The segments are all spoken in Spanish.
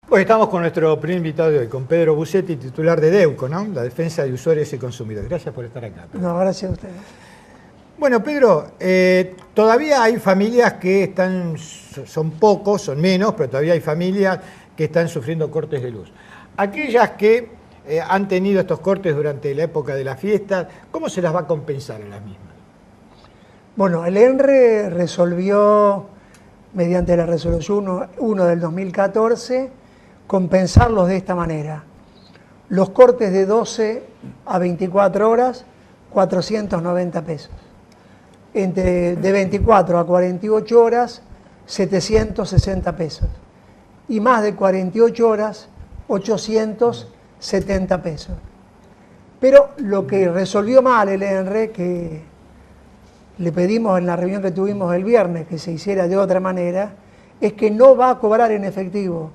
Pues estamos con nuestro primer invitado de hoy, con Pedro Busetti, titular de DEUCO, ¿no? La Defensa de Usuarios y Consumidores. Gracias por estar acá, Pedro. No, gracias a ustedes. Bueno, Pedro, todavía hay familias que están, son pocos, son menos, pero todavía hay familias que están sufriendo cortes de luz. Aquellas que han tenido estos cortes durante la época de las fiestas, ¿cómo se las va a compensar a las mismas? Bueno, el ENRE resolvió, mediante la resolución 1 del 2014, compensarlos de esta manera. Los cortes de 12 a 24 horas, 490 pesos. De 24 a 48 horas, 760 pesos. Y más de 48 horas, 870 pesos. Pero lo que resolvió mal el ENRE, que le pedimos en la reunión que tuvimos el viernes que se hiciera de otra manera, es que no va a cobrar en efectivo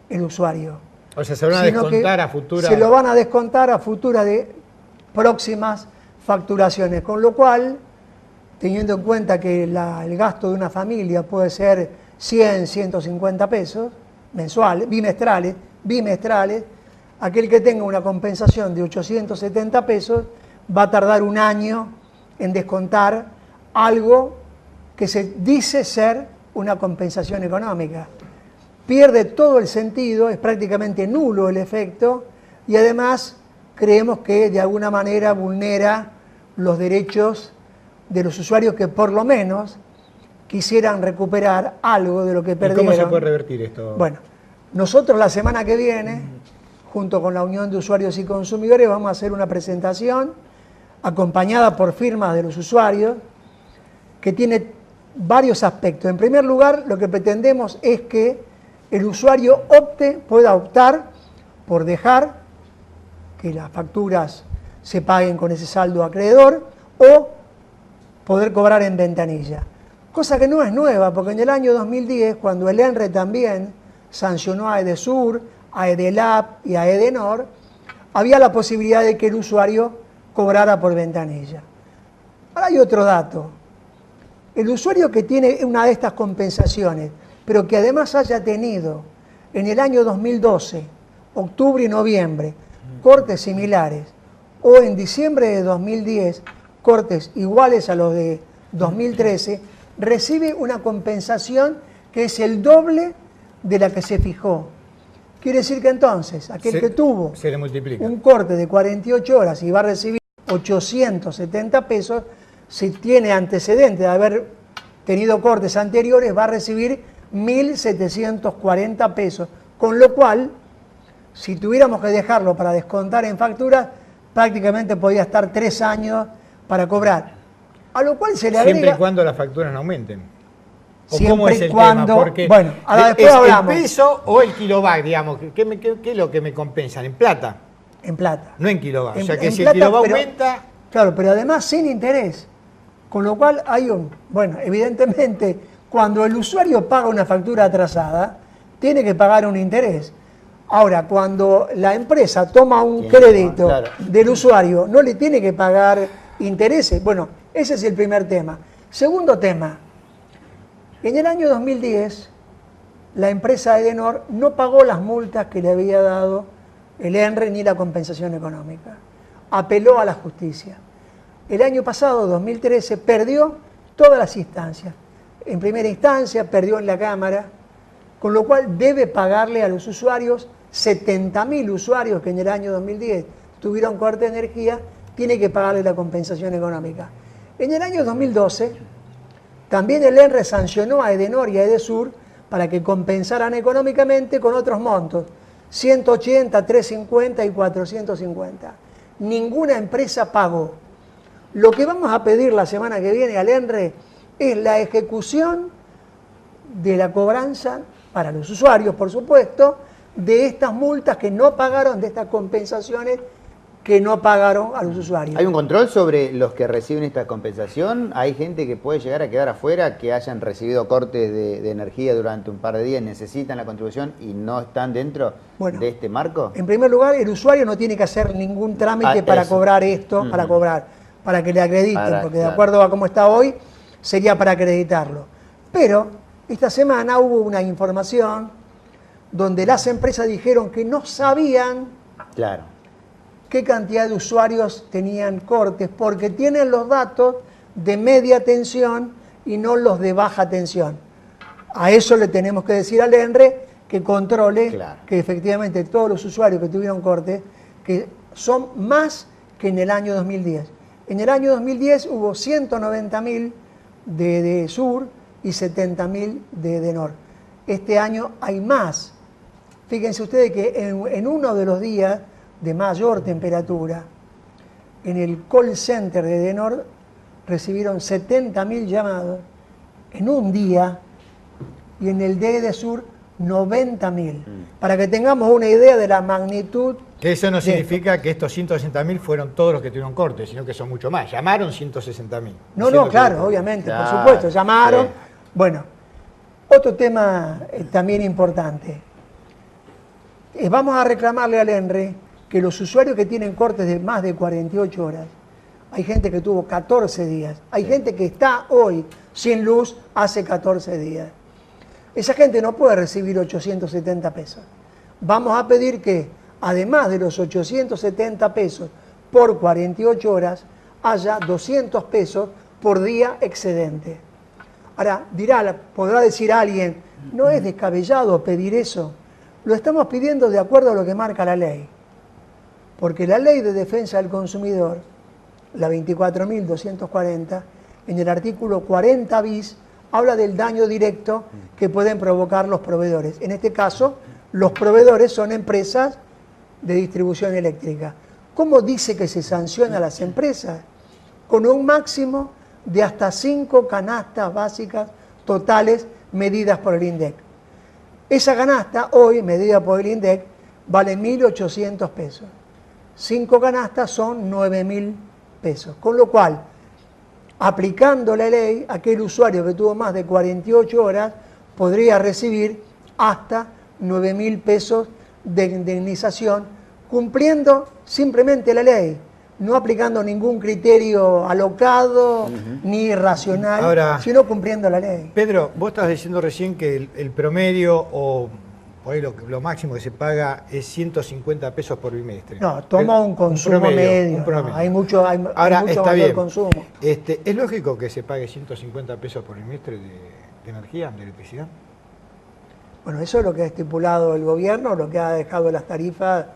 el usuario. O sea, se van a descontar a futuras... Se lo van a descontar a futuras de próximas facturaciones, con lo cual, teniendo en cuenta que el gasto de una familia puede ser 100, 150 pesos mensuales, bimestrales, aquel que tenga una compensación de 870 pesos va a tardar un año en descontar algo que se dice ser una compensación económica. Pierde todo el sentido, es prácticamente nulo el efecto y además creemos que de alguna manera vulnera los derechos de los usuarios que por lo menos quisieran recuperar algo de lo que perdieron. ¿Y cómo se puede revertir esto? Bueno, nosotros la semana que viene, junto con la Unión de Usuarios y Consumidores, vamos a hacer una presentación acompañada por firmas de los usuarios que tiene varios aspectos. En primer lugar, lo que pretendemos es que el usuario pueda optar por dejar que las facturas se paguen con ese saldo acreedor o poder cobrar en ventanilla. Cosa que no es nueva, porque en el año 2010, cuando el ENRE también sancionó a Edesur, a Edelap y a Edenor, había la posibilidad de que el usuario cobrara por ventanilla. Ahora hay otro dato. El usuario que tiene una de estas compensaciones, pero que además haya tenido en el año 2012, octubre y noviembre, cortes similares, o en diciembre de 2010, cortes iguales a los de 2013, recibe una compensación que es el doble de la que se fijó. Quiere decir que entonces, aquel que tuvo un corte de 48 horas y va a recibir 870 pesos, si tiene antecedentes de haber tenido cortes anteriores, va a recibir 1.740 pesos. Con lo cual, si tuviéramos que dejarlo para descontar en facturas, prácticamente podía estar 3 años para cobrar. A lo cual se le agrega... Siempre y cuando las facturas no aumenten. ¿O siempre cómo es el cuando, tema? Porque bueno, ahora después ¿es hablamos. el peso o el kilowatt, digamos? ¿Qué es lo que me compensan? ¿En plata? En plata. No en kilowatt. O sea que si plata, el kilowatt pero, aumenta... Claro, pero además sin interés. Con lo cual hay bueno, evidentemente, cuando el usuario paga una factura atrasada, tiene que pagar un interés. Ahora, cuando la empresa toma un crédito del usuario, no le tiene que pagar intereses. Bueno, ese es el primer tema. Segundo tema, en el año 2010, la empresa Edenor no pagó las multas que le había dado el ENRE ni la compensación económica. Apeló a la justicia. El año pasado, 2013, perdió todas las instancias. En primera instancia, perdió en la Cámara, con lo cual debe pagarle a los usuarios, 70.000 usuarios que en el año 2010 tuvieron corte de energía, tiene que pagarle la compensación económica. En el año 2012, también el ENRE sancionó a Edenor y a Edesur para que compensaran económicamente con otros montos, 180, 350 y 450. Ninguna empresa pagó. Lo que vamos a pedir la semana que viene al ENRE es la ejecución de la cobranza para los usuarios, por supuesto, de estas multas que no pagaron, de estas compensaciones que no pagaron a los usuarios. ¿Hay un control sobre los que reciben esta compensación? ¿Hay gente que puede llegar a quedar afuera, que hayan recibido cortes de energía durante un par de días, necesitan la contribución y no están dentro de este marco? En primer lugar, el usuario no tiene que hacer ningún trámite para cobrar esto, para que le acrediten, porque de acuerdo a cómo está hoy, sería para acreditarlo. Pero esta semana hubo una información donde las empresas dijeron que no sabían qué cantidad de usuarios tenían cortes, porque tienen los datos de media tensión y no los de baja tensión. A eso le tenemos que decir al ENRE que controle que efectivamente todos los usuarios que tuvieron cortes, que son más que en el año 2010. En el año 2010 hubo 190.000 de Sur y 70.000 de Edenor. Este año hay más. Fíjense ustedes que en uno de los días de mayor temperatura, en el call center de Edenor recibieron 70.000 llamados en un día y en el de Edesur 90.000. Para que tengamos una idea de la magnitud. Que eso no significa que estos 160.000 fueron todos los que tuvieron corte, sino que son mucho más. Llamaron 160.000. No, claro, obviamente, por supuesto, llamaron. Sí. Bueno, otro tema también importante. Vamos a reclamarle al ENRE que los usuarios que tienen cortes de más de 48 horas, hay gente que tuvo 14 días, hay gente que está hoy sin luz hace 14 días. Esa gente no puede recibir 870 pesos. Vamos a pedir que, además de los 870 pesos por 48 horas, haya 200 pesos por día excedente. Ahora, podrá decir alguien, no es descabellado pedir eso. Lo estamos pidiendo de acuerdo a lo que marca la ley. Porque la Ley de Defensa del Consumidor, la 24.240, en el artículo 40 bis, habla del daño directo que pueden provocar los proveedores. En este caso, los proveedores son empresas de distribución eléctrica. ¿Cómo dice que se sanciona a las empresas? Con un máximo de hasta 5 canastas básicas totales medidas por el INDEC. Esa canasta, hoy, medida por el INDEC, vale 1.800 pesos. 5 canastas son 9.000 pesos. Con lo cual, aplicando la ley, aquel usuario que tuvo más de 48 horas podría recibir hasta 9.000 pesos de indemnización, cumpliendo simplemente la ley, no aplicando ningún criterio alocado ni irracional, sino cumpliendo la ley. Pedro, vos estabas diciendo recién que el promedio o por ahí lo máximo que se paga es 150 pesos por bimestre. No, toma un consumo medio. Un promedio. No, hay mucho mayor consumo. ¿Es lógico que se pague 150 pesos por bimestre de energía, de electricidad? Bueno, eso es lo que ha estipulado el gobierno, lo que ha dejado las tarifas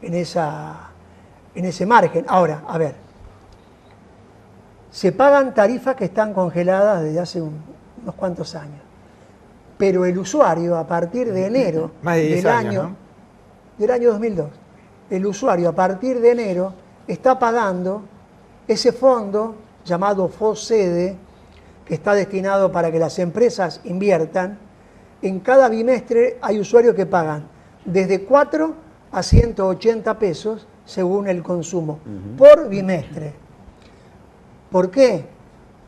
en ese margen. Ahora, a ver, se pagan tarifas que están congeladas desde hace unos cuantos años. Pero el usuario, a partir de enero del año 2002, el usuario a partir de enero está pagando ese fondo llamado FOSEDE, que está destinado para que las empresas inviertan. En cada bimestre hay usuarios que pagan desde 4 a 180 pesos según el consumo, por bimestre. ¿Por qué?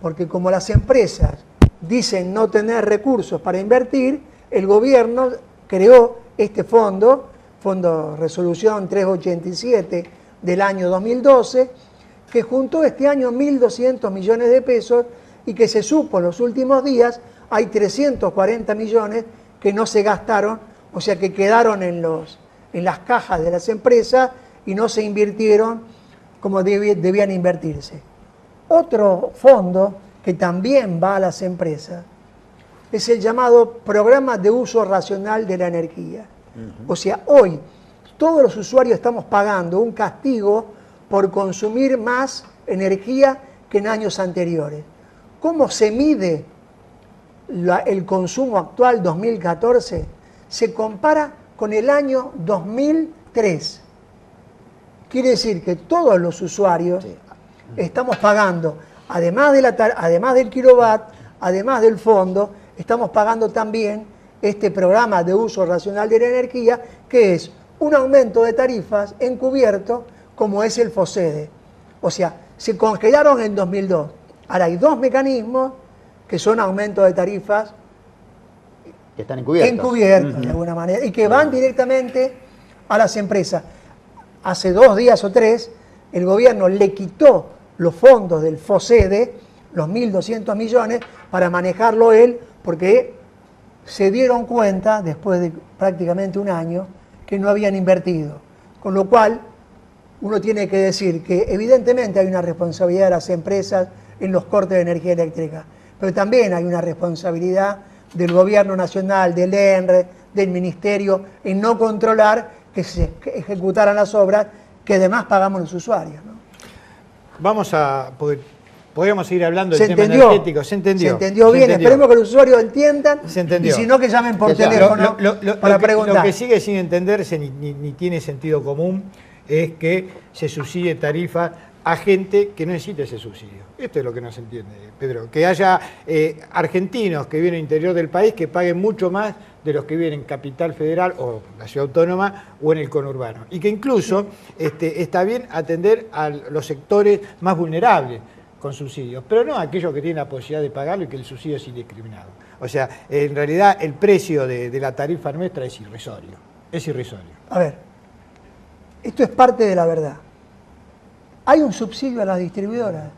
Porque como las empresas dicen no tener recursos para invertir, el gobierno creó este fondo Resolución 387 del año 2012, que juntó este año 1.200 millones de pesos y que se supo en los últimos días hay 340 millones que no se gastaron, o sea que quedaron en las cajas de las empresas y no se invirtieron como debían invertirse. Otro fondo que también va a las empresas es el llamado Programa de Uso Racional de la Energía. O sea, hoy todos los usuarios estamos pagando un castigo por consumir más energía que en años anteriores. ¿Cómo se mide el consumo actual 2014? Se compara con el año 2003. Quiere decir que todos los usuarios estamos pagando, además del kilowatt, además del fondo, estamos pagando también este programa de uso racional de la energía, que es un aumento de tarifas encubierto, como es el FOSEDE. O sea, se congelaron en 2002. Ahora hay dos mecanismos que son aumentos de tarifas que están encubiertos de alguna manera, y que van directamente a las empresas. Hace 2 días o 3, el gobierno le quitó los fondos del FOSEDE, los 1.200 millones, para manejarlo él, porque se dieron cuenta, después de prácticamente un año, que no habían invertido. Con lo cual, uno tiene que decir que evidentemente hay una responsabilidad de las empresas en los cortes de energía eléctrica, pero también hay una responsabilidad del gobierno nacional, del ENRE, del ministerio, en no controlar que se ejecutaran las obras que además pagamos los usuarios, ¿no? Podríamos seguir hablando del tema energético. Se entendió. Se entendió bien. Esperemos que los usuarios entiendan. Se entendió. Y si no, que llamen por teléfono para preguntar. Lo que sigue sin entenderse ni tiene sentido común es que se subsidie tarifa a gente que no necesita ese subsidio. Esto es lo que no se entiende, Pedro. Que haya argentinos que viven en el interior del país que paguen mucho más de los que viven en Capital Federal o la ciudad autónoma o en el conurbano. Y que incluso está bien atender a los sectores más vulnerables con subsidios, pero no a aquellos que tienen la posibilidad de pagarlo y que el subsidio es indiscriminado. O sea, en realidad el precio de la tarifa nuestra es irrisorio. Es irrisorio. A ver, esto es parte de la verdad. Hay un subsidio a las distribuidoras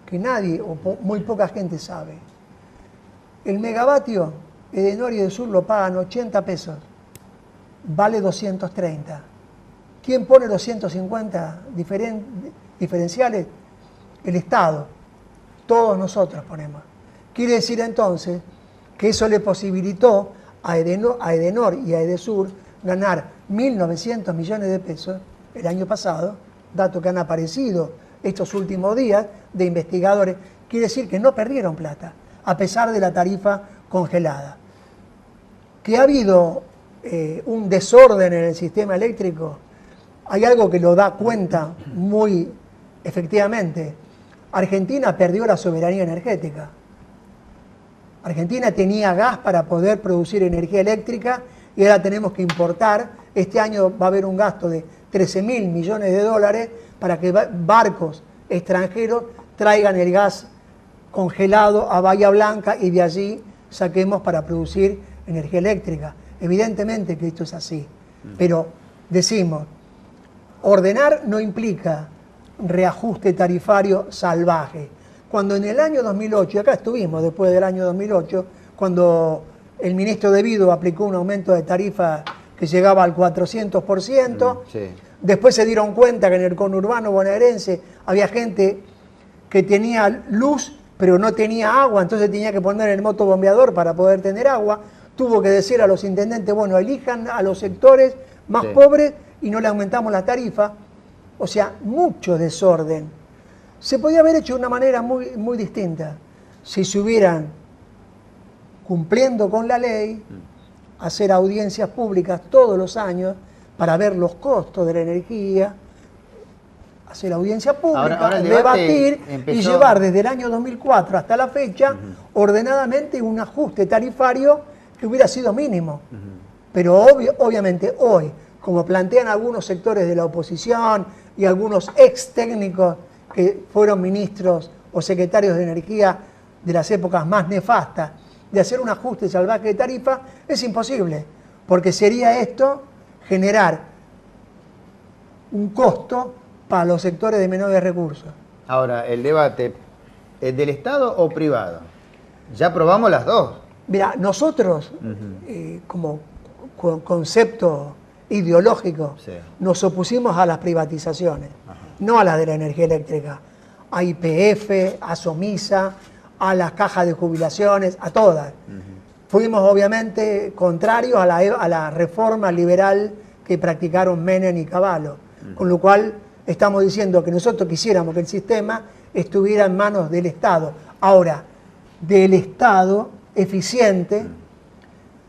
que nadie o muy poca gente sabe. El megavatio Edenor y Edesur lo pagan 80 pesos, vale 230. ¿Quién pone los 150 diferenciales? El Estado. Todos nosotros ponemos. Quiere decir entonces que eso le posibilitó a Edenor y a Edesur ganar 1.900 millones de pesos el año pasado, datos que han aparecido estos últimos días de investigadores. Quiere decir que no perdieron plata, a pesar de la tarifa congelada. Que ha habido un desorden en el sistema eléctrico, hay algo que lo da cuenta muy efectivamente. Argentina perdió la soberanía energética. Argentina tenía gas para poder producir energía eléctrica y ahora tenemos que importar. Este año va a haber un gasto de 13.000 millones de dólares para que barcos extranjeros traigan el gas congelado a Bahía Blanca y de allí saquemos para producir energía eléctrica. Evidentemente que esto es así, pero decimos, ordenar no implica reajuste tarifario salvaje. Cuando en el año 2008, y acá estuvimos después del año 2008, cuando el ministro De Vido aplicó un aumento de tarifa que llegaba al 400%, sí. Después se dieron cuenta que en el conurbano bonaerense había gente que tenía luz pero no tenía agua, entonces tenía que poner el motobombeador para poder tener agua. Tuvo que decir a los intendentes, bueno, elijan a los sectores más pobres y no le aumentamos la tarifa. O sea, mucho desorden. Se podía haber hecho de una manera muy distinta. Si se hubieran, cumpliendo con la ley, hacer audiencias públicas todos los años para ver los costos de la energía, hacer audiencia pública, ahora debatir y llevar desde el año 2004 hasta la fecha ordenadamente un ajuste tarifario que hubiera sido mínimo. Pero obviamente hoy, como plantean algunos sectores de la oposición y algunos ex técnicos que fueron ministros o secretarios de energía de las épocas más nefastas, de hacer un ajuste salvaje de tarifa, es imposible, porque sería esto generar un costo para los sectores de menores recursos. Ahora, el debate, ¿es del Estado o privado? Ya probamos las dos. Mira, nosotros, como concepto ideológico, nos opusimos a las privatizaciones, no a las de la energía eléctrica, a YPF, a SOMISA, a las cajas de jubilaciones, a todas. Fuimos obviamente contrarios a la reforma liberal que practicaron Menem y Cavallo, con lo cual estamos diciendo que nosotros quisiéramos que el sistema estuviera en manos del Estado. Ahora, del Estado eficiente,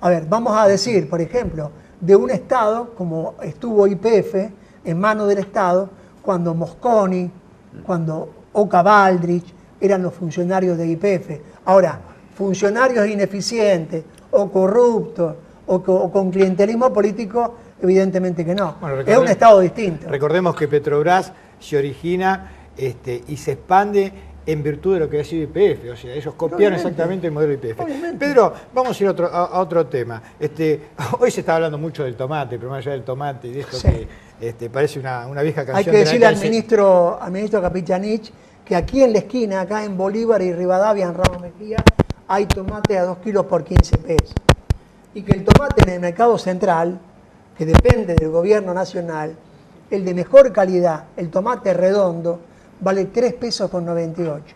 a ver, vamos a decir, por ejemplo, de un Estado como estuvo YPF en manos del Estado cuando Mosconi, cuando Oca Baldrich eran los funcionarios de YPF. Ahora, funcionarios ineficientes o corruptos o con clientelismo político, evidentemente que no. Bueno, es un Estado distinto. Recordemos que Petrobras se origina y se expande en virtud de lo que ha sido YPF, o sea, ellos copiaron exactamente el modelo YPF. Pedro, vamos a ir a otro tema. Hoy se está hablando mucho del tomate, pero más allá del tomate y de esto que parece una vieja canción. Hay que decirle al ministro Capichanich que aquí en la esquina, acá en Bolívar y Rivadavia, en Ramos Mejía, hay tomate a 2 kilos por 15 pesos. Y que el tomate en el mercado central, que depende del gobierno nacional, el de mejor calidad, el tomate redondo, vale 3 pesos con 98.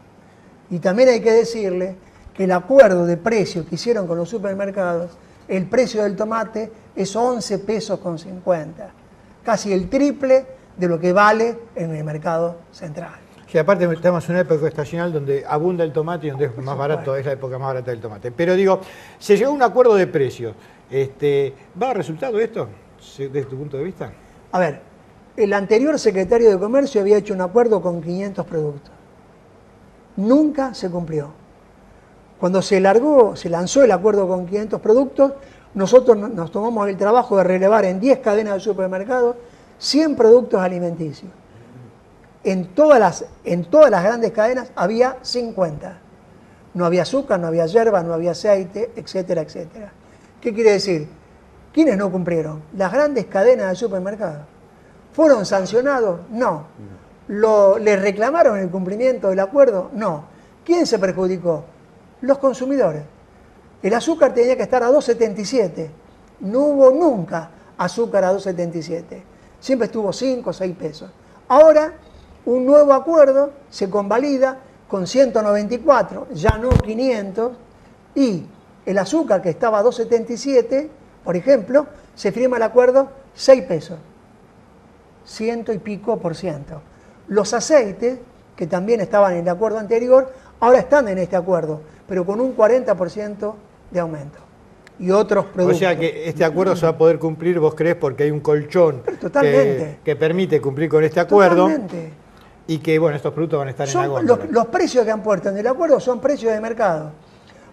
Y también hay que decirle que el acuerdo de precio que hicieron con los supermercados, el precio del tomate es 11 pesos con 50, casi el triple de lo que vale en el mercado central. Sí, aparte estamos en una época estacional donde abunda el tomate y donde es más barato, es la época más barata del tomate. Pero digo, se llegó a un acuerdo de precios. ¿Va a dar resultado esto, desde tu punto de vista? A ver, el anterior secretario de Comercio había hecho un acuerdo con 500 productos. Nunca se cumplió. Cuando se lanzó el acuerdo con 500 productos, nosotros nos tomamos el trabajo de relevar en 10 cadenas de supermercados 100 productos alimenticios. En todas las grandes cadenas había 50. No había azúcar, no había hierba, no había aceite, etcétera, etcétera. ¿Qué quiere decir? ¿Quiénes no cumplieron? Las grandes cadenas de supermercados. ¿Fueron sancionados? No. ¿Les reclamaron el cumplimiento del acuerdo? No. ¿Quién se perjudicó? Los consumidores. El azúcar tenía que estar a 2,77. No hubo nunca azúcar a 2,77. Siempre estuvo 5 o 6 pesos. Ahora, un nuevo acuerdo se convalida con 194, ya no 500, y el azúcar que estaba a 2,77, por ejemplo, se firma el acuerdo 6 pesos. 100 y pico por ciento. Los aceites, que también estaban en el acuerdo anterior, ahora están en este acuerdo, pero con un 40% de aumento. Y otros productos. O sea que este acuerdo se va a poder cumplir, ¿vos crees? Porque hay un colchón que permite cumplir con este acuerdo. Totalmente. Y que, bueno, estos productos van a estar en la góndola. Los precios que han puesto en el acuerdo son precios de mercado.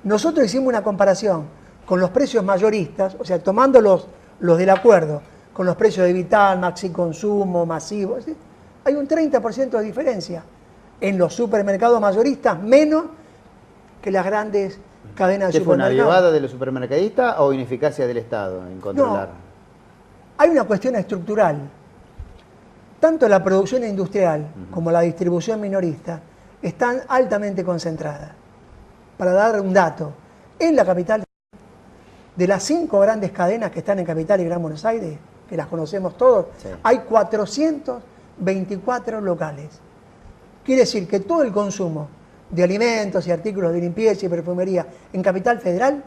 Nosotros hicimos una comparación con los precios mayoristas, o sea, tomando los del acuerdo, con los precios de Vital, Maxi Consumo, Masivo. ¿Sí? Hay un 30% de diferencia en los supermercados mayoristas, menos que las grandes cadenas de supermercados. ¿Fue una supermercados. avivada de los supermercadistas o ineficacia del Estado en controlar? No, hay una cuestión estructural. Tanto la producción industrial como la distribución minorista están altamente concentradas. Para dar un dato, en la capital, de las 5 grandes cadenas que están en Capital y Gran Buenos Aires, que las conocemos todos, sí, hay 424 locales. Quiere decir que todo el consumo de alimentos y artículos de limpieza y perfumería en Capital Federal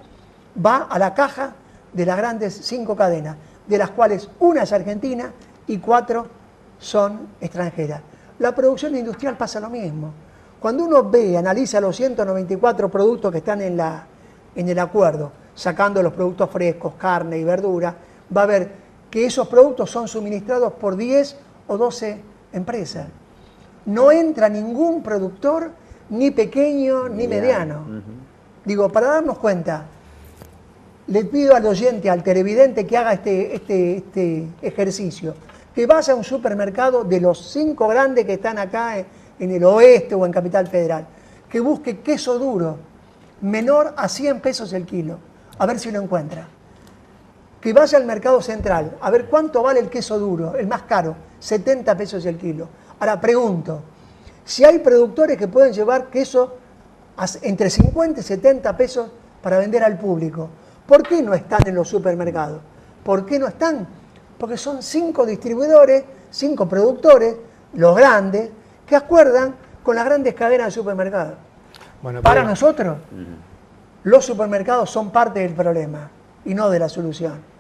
va a la caja de las grandes 5 cadenas, de las cuales una es argentina y 4 son extranjeras. La producción industrial pasa lo mismo. Cuando uno ve y analiza los 194 productos que están en el acuerdo, sacando los productos frescos, carne y verdura, va a ver que esos productos son suministrados por 10 o 12 empresas. No entra ningún productor, ni pequeño ni mediano. Digo, para darnos cuenta, le pido al oyente, al televidente que haga este ejercicio, que vaya a un supermercado de los 5 grandes que están acá en el oeste o en Capital Federal, que busque queso duro, menor a 100 pesos el kilo, a ver si lo encuentra. Que vaya al mercado central, a ver cuánto vale el queso duro, el más caro, 70 pesos el kilo. Ahora pregunto, si hay productores que pueden llevar queso entre 50 y 70 pesos para vender al público, ¿por qué no están en los supermercados? ¿Por qué no están? Porque son 5 distribuidores, 5 productores, los grandes, que acuerdan con las grandes cadenas de supermercados. Bueno, para nosotros, los supermercados son parte del problema y no de la solución.